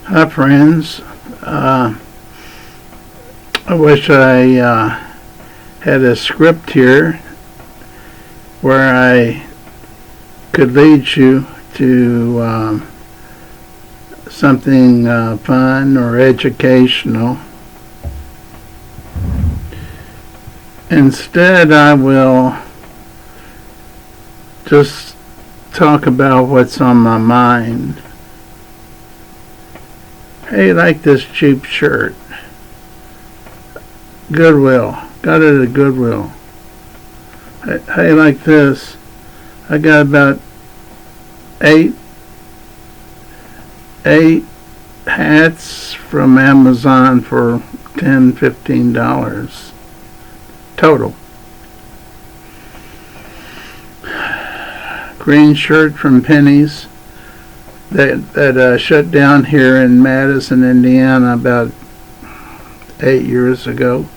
Hi, friends. I wish I had a script here where I could lead you to something fun or educational. Instead, I will just talk about what's on my mind. Hey, like this cheap shirt. Goodwill. Got it at Goodwill. Hey, like this. I got about eight hats from Amazon for $10-15 total. Green shirt from Penny's that shut down here in Madison, Indiana about 8 years ago.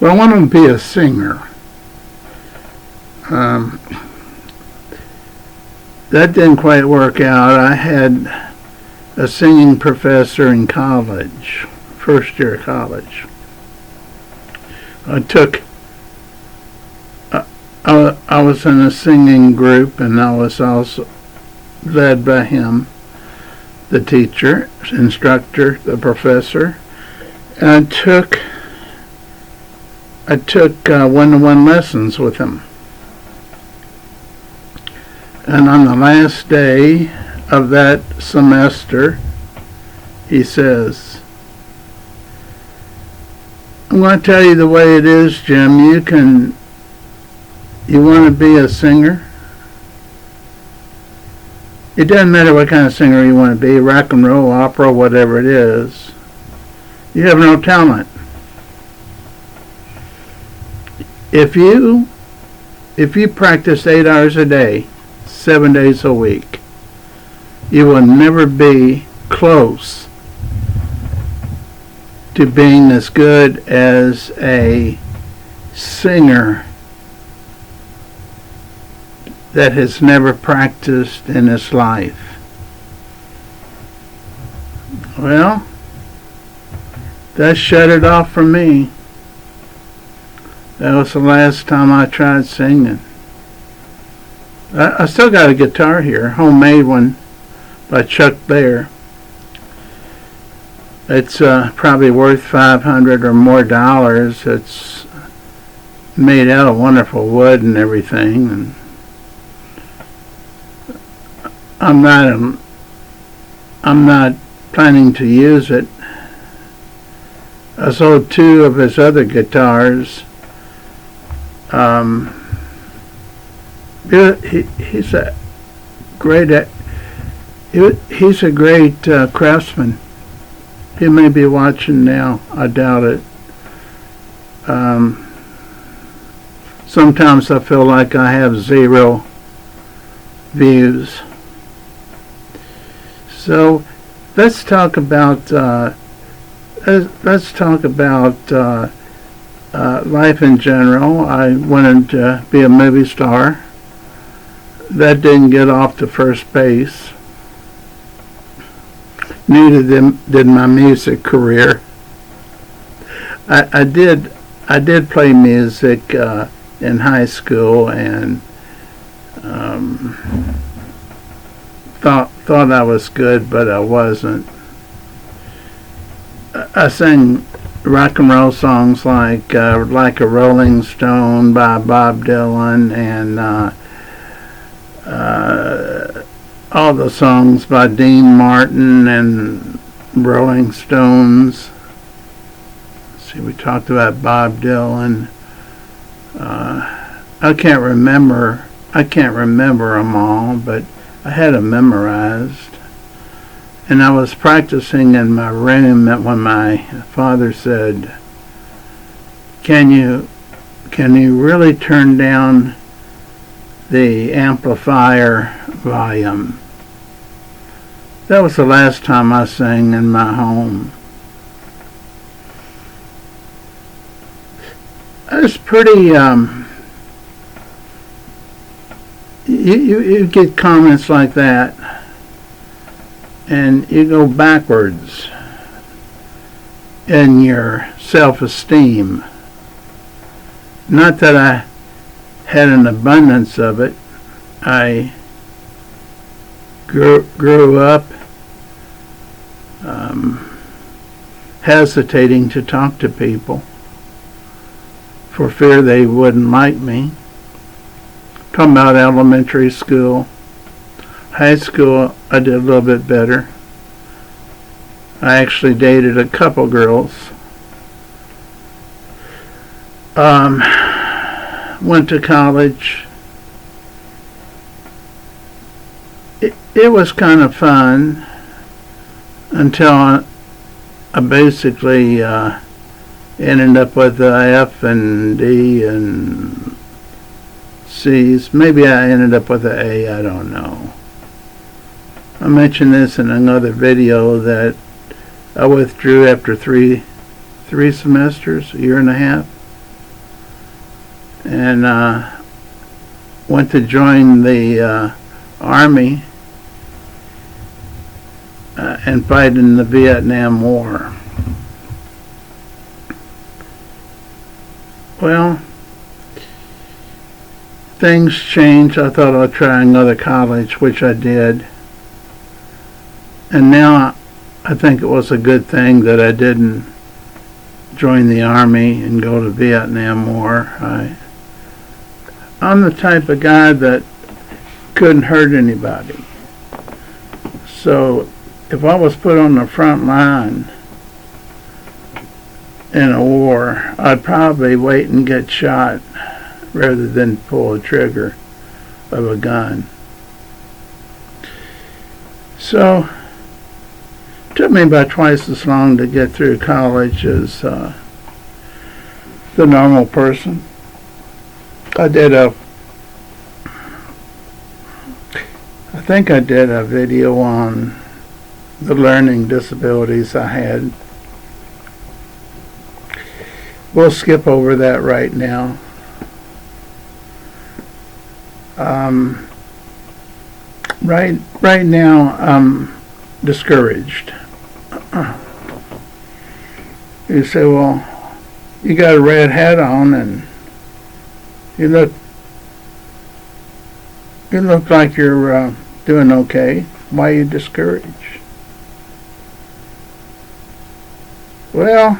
Well, I want to be a singer. That didn't quite work out. I had a singing professor in college, first year of college. I was in a singing group, and I was also led by him, the teacher, instructor, the professor. And I took one-to-one lessons with him. And on the last day of that semester, he says, "I'm going to tell you the way it is, Jim. You want to be a singer? It doesn't matter what kind of singer you want to be, rock and roll, opera, whatever it is. You have no talent. If you practice 8 hours a day, 7 days a week, you will never be close to being as good as a singer that has never practiced in his life." Well, that shut it off for me. That was the last time I tried singing. I still got a guitar here, homemade one by Chuck Baer. It's probably worth $500 or more. It's made out of wonderful wood and everything. And I'm not planning to use it. I sold 2 of his other guitars. He's a great craftsman. He may be watching now. I doubt it. Sometimes I feel like I have 0 views. So let's talk about life in general. I wanted to be a movie star. That didn't get off to first base. Neither did my music career. I did play music in high school, and thought I was good, but I wasn't. I sang rock and roll songs like a Rolling Stone by Bob Dylan, and all the songs by Dean Martin and Rolling Stones. See, we talked about Bob Dylan. I can't remember them all, but I had them memorized. And I was practicing in my room when my father said, Can you really turn down the amplifier volume?" That was the last time I sang in my home. It's pretty, you get comments like that. and you go backwards in your self-esteem. Not that I had an abundance of it. I grew up hesitating to talk to people for fear they wouldn't like me. Talking about elementary school. High school, I did a little bit better. I actually dated a couple girls. Went to college. It was kind of fun until I basically ended up with a F and D and C's. Maybe I ended up with an A, I don't know. I mentioned this in another video that I withdrew after three semesters, a year and a half, and went to join the Army and fight in the Vietnam War. Well, things changed. I thought I'd try another college, which I did. And now I think it was a good thing that I didn't join the Army and go to Vietnam War. I'm the type of guy that couldn't hurt anybody. So if I was put on the front line in a war, I'd probably wait and get shot rather than pull a trigger of a gun. So it took me about twice as long to get through college as the normal person. I think I did a video on the learning disabilities I had. We'll skip over that right now. Right now I'm discouraged. You say, well, you got a red hat on and you look like you're doing okay. Why are you discouraged? Well,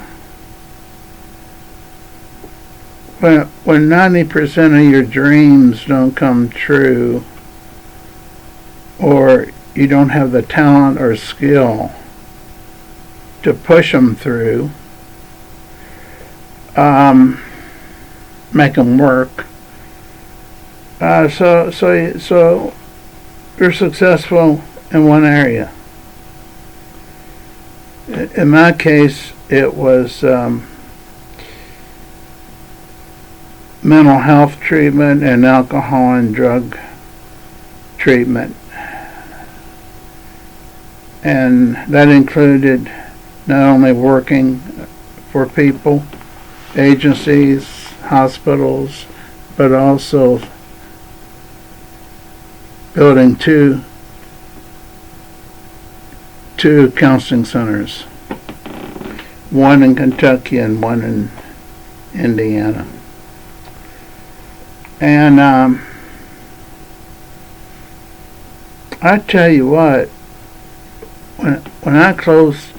when 90% of your dreams don't come true, or you don't have the talent or skill to push them through, make them work. So you're successful in one area. In my case, it was mental health treatment and alcohol and drug treatment. And that included not only working for people, agencies, hospitals, but also building two counseling centers, one in Kentucky and one in Indiana. And I tell you what, when I closed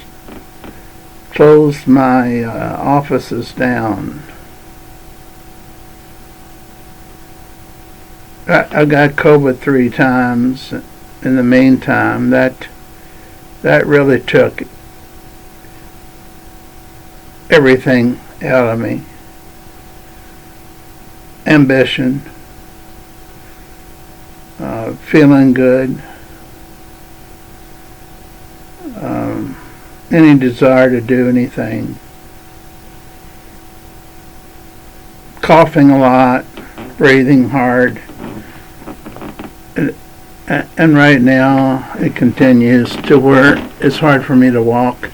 my offices down, I got COVID 3 times. In the meantime, that really took everything out of me. Ambition, feeling good, any desire to do anything, coughing a lot, breathing hard, and right now it continues to where it's hard for me to walk.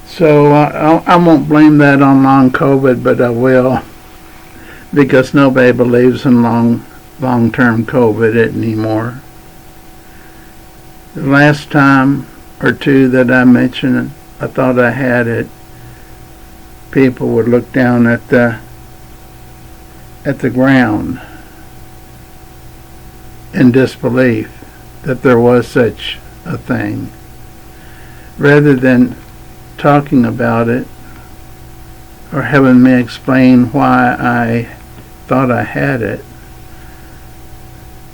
So I won't blame that on long COVID, but I will, because nobody believes in long long-term COVID anymore. The last time or two that I mentioned I thought I had it, people would look down at the ground in disbelief that there was such a thing. Rather than talking about it or having me explain why I thought I had it,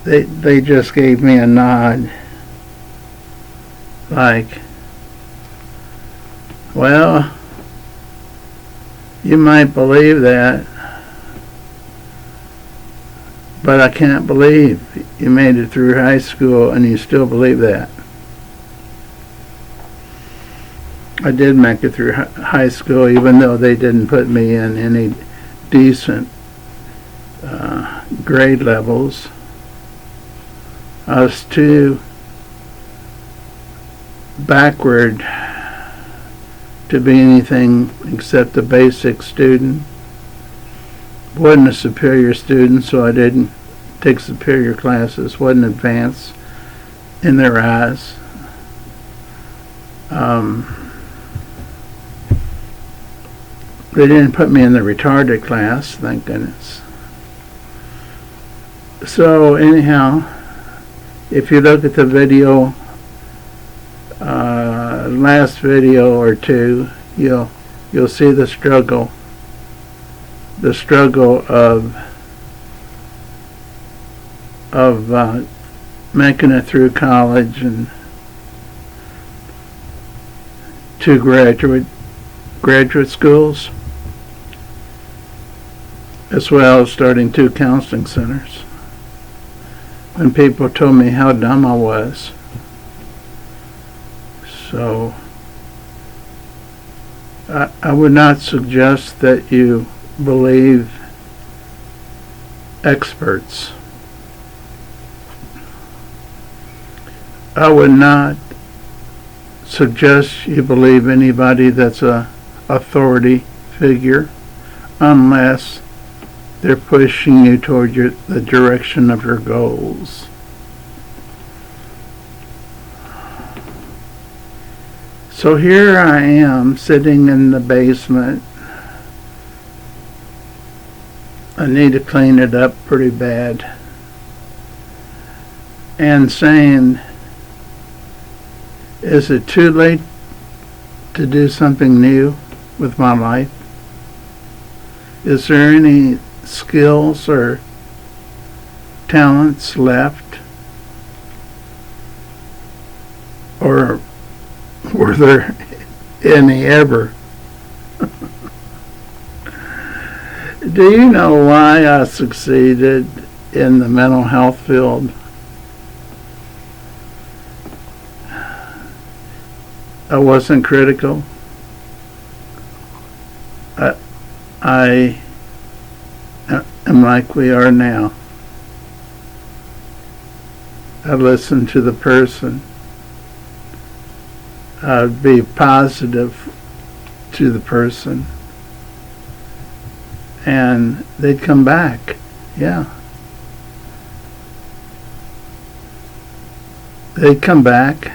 they just gave me a nod like, well, you might believe that, but I can't believe you made it through high school and you still believe that. I did make it through high school, even though they didn't put me in any decent grade levels. I was too backward to be anything except a basic student. Wasn't a superior student, so I didn't take superior classes. Wasn't advanced in their eyes. They didn't put me in the retarded class, thank goodness. So anyhow, if you look at the video, last video or two, you'll see the struggle of making it through college and two graduate schools, as well as starting 2 counseling centers. When people told me how dumb I was. So I would not suggest that you believe experts. I would not suggest you believe anybody that's a authority figure unless they're pushing you toward the direction of your goals. So here I am sitting in the basement. I need to clean it up pretty bad. And saying, is it too late to do something new with my life? Is there any skills or talents left? Or were there any ever? Do you know why I succeeded in the mental health field? I wasn't critical. I am like we are now. I listen to the person. I'd be positive to the person. And they'd come back. Yeah. They'd come back.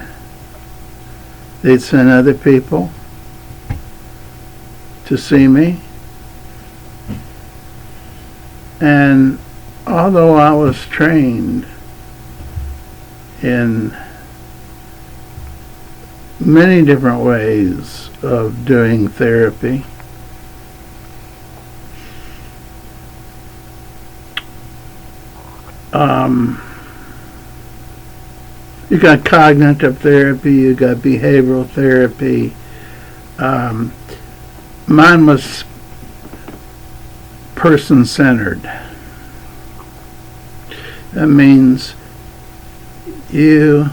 They'd send other people to see me. And although I was trained in many different ways of doing therapy, you got cognitive therapy, you got behavioral therapy. Mine was person-centered. That means you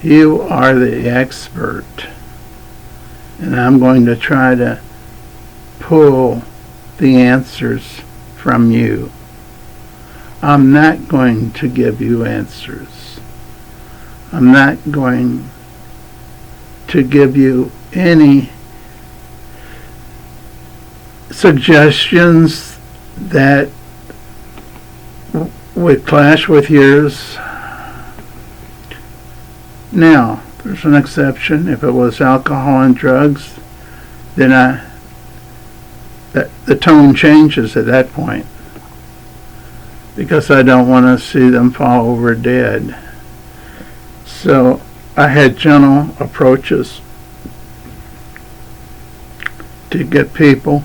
are the expert, and I'm going to try to pull the answers from you. I'm not going to give you answers. I'm not going to give you any suggestions that would clash with yours. Now, there's an exception. If it was alcohol and drugs, then the tone changes at that point, because I don't want to see them fall over dead. So I had gentle approaches to get people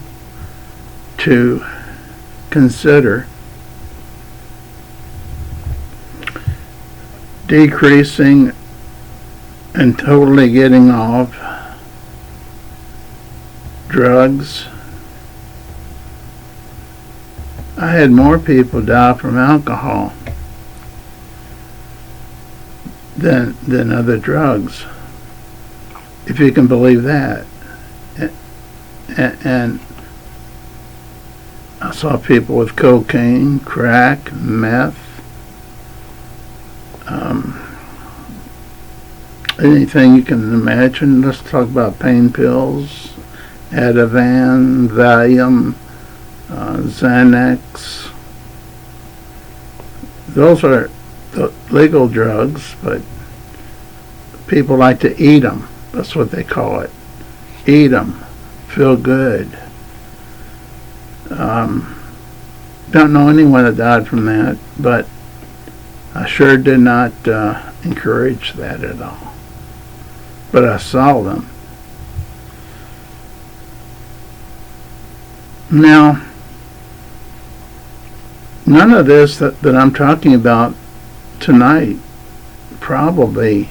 to consider decreasing and totally getting off drugs. I had more people die from alcohol than other drugs, if you can believe that. And I saw people with cocaine, crack, meth, anything you can imagine. Let's talk about pain pills, Ativan, Valium, Xanax. Those are the legal drugs, but people like to eat them. That's what they call it. Eat them. Feel good. Don't know anyone that died from that, but I sure did not encourage that at all. But I saw them. Now, none of this that I'm talking about tonight probably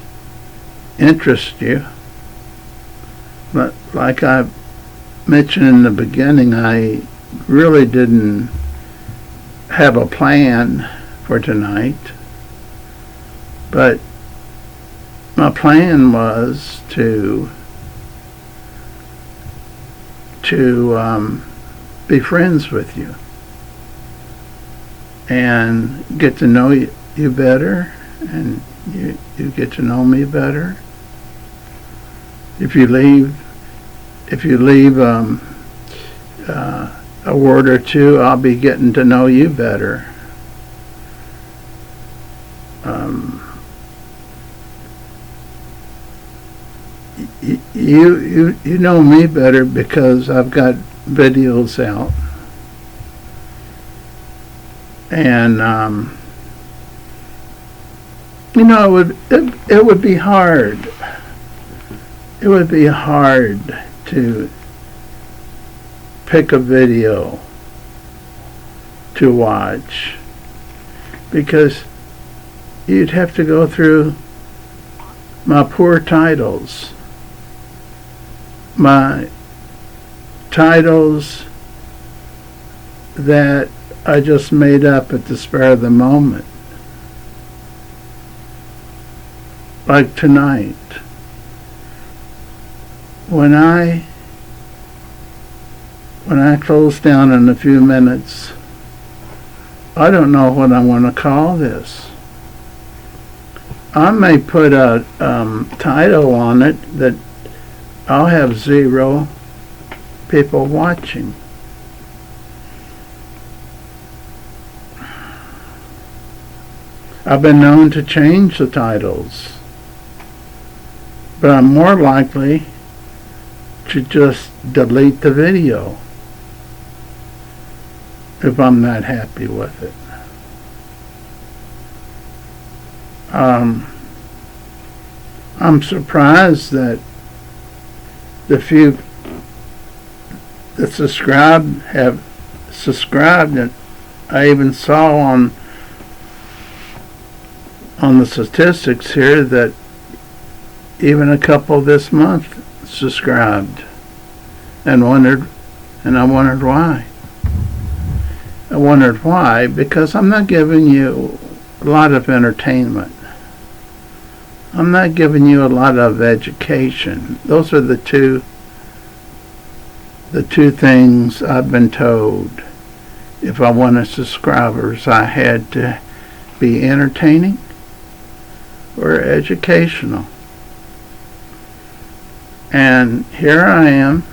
interests you. But like I mentioned in the beginning, I really didn't have a plan for tonight. But my plan was to be friends with you and get to know you better, and you get to know me better. If you leave a word or two, I'll be getting to know you better. You know me better because I've got videos out, and it would be hard. It would be hard to pick a video to watch, because you'd have to go through my poor titles. My titles that I just made up at the spur of the moment. Like tonight. When I close down in a few minutes, I don't know what I want to call this. I may put a title on it that I'll have 0 people watching. I've been known to change the titles, but I'm more likely to just delete the video if I'm not happy with it. I'm surprised that the few that have subscribed, and I even saw on the statistics here that even a couple this month subscribed, and I wondered why. I wondered why, because I'm not giving you a lot of entertainment. I'm not giving you a lot of education. Those are the two things I've been told. If I wanted subscribers, I had to be entertaining or educational. And here I am,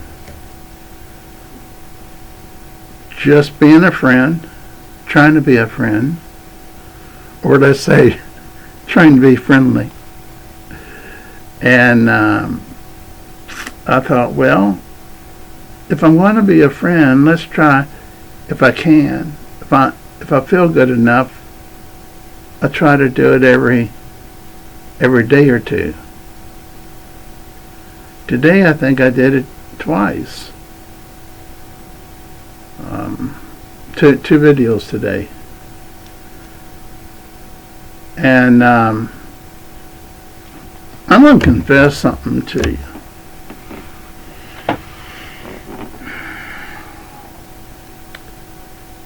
just being a friend, trying to be a friend, or let's say trying to be friendly. And I thought, well, if I'm going to be a friend, let's try, if I can, if I feel good enough, I try to do it every day or two. Today I think I did it twice. Two videos today. And I'm going to confess something to you.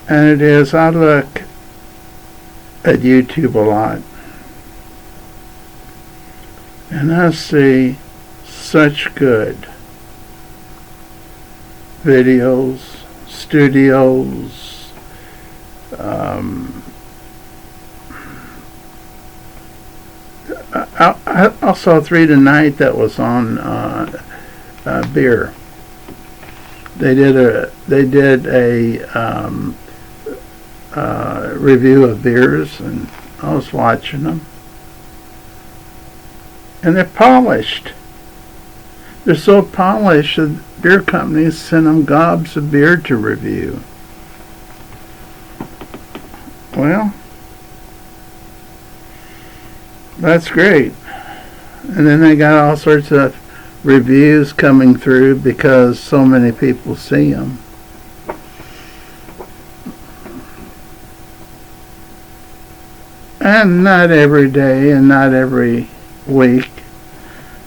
And it is, I look at YouTube a lot, and I see such good videos, studios, I saw 3 tonight that was on beer. They did a review of beers, and I was watching them, and they're polished. They're so polished that beer companies send them gobs of beer to review. Well, that's great. And then they got all sorts of reviews coming through because so many people see them. And not every day and not every week.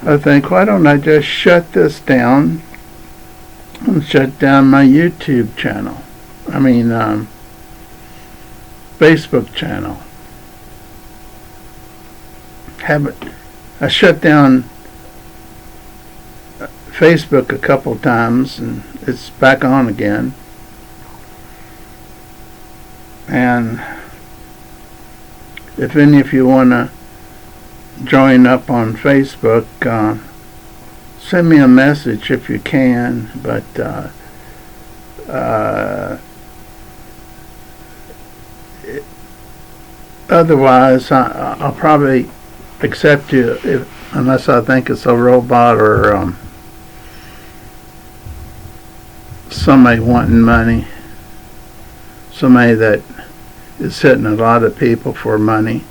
I think, why don't I just shut this down and shut down my YouTube channel? I mean, Facebook channel. I shut down Facebook a couple times and it's back on again. And if any of you want to join up on Facebook, send me a message if you can, but otherwise I'll probably accept you unless I think it's a robot or somebody wanting money, somebody that is hitting a lot of people for money.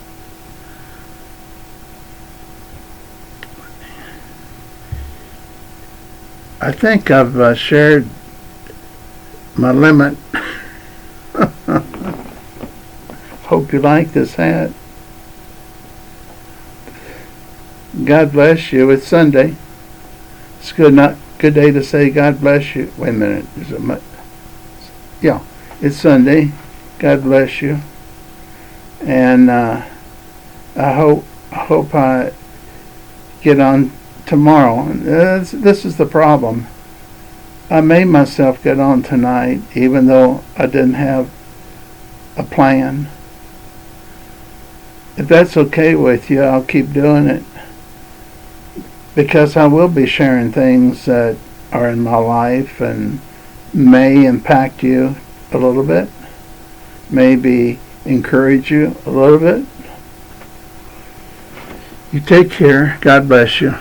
I think I've shared my limit. Hope you like this hat. God bless you. It's Sunday. It's good day to say God bless you. Wait a minute. Yeah, it's Sunday. God bless you. And I hope I get on tomorrow. This is the problem. I made myself get on tonight, even though I didn't have a plan. If that's okay with you, I'll keep doing it, because I will be sharing things that are in my life and may impact you a little bit, maybe encourage you a little bit. You take care. God bless you.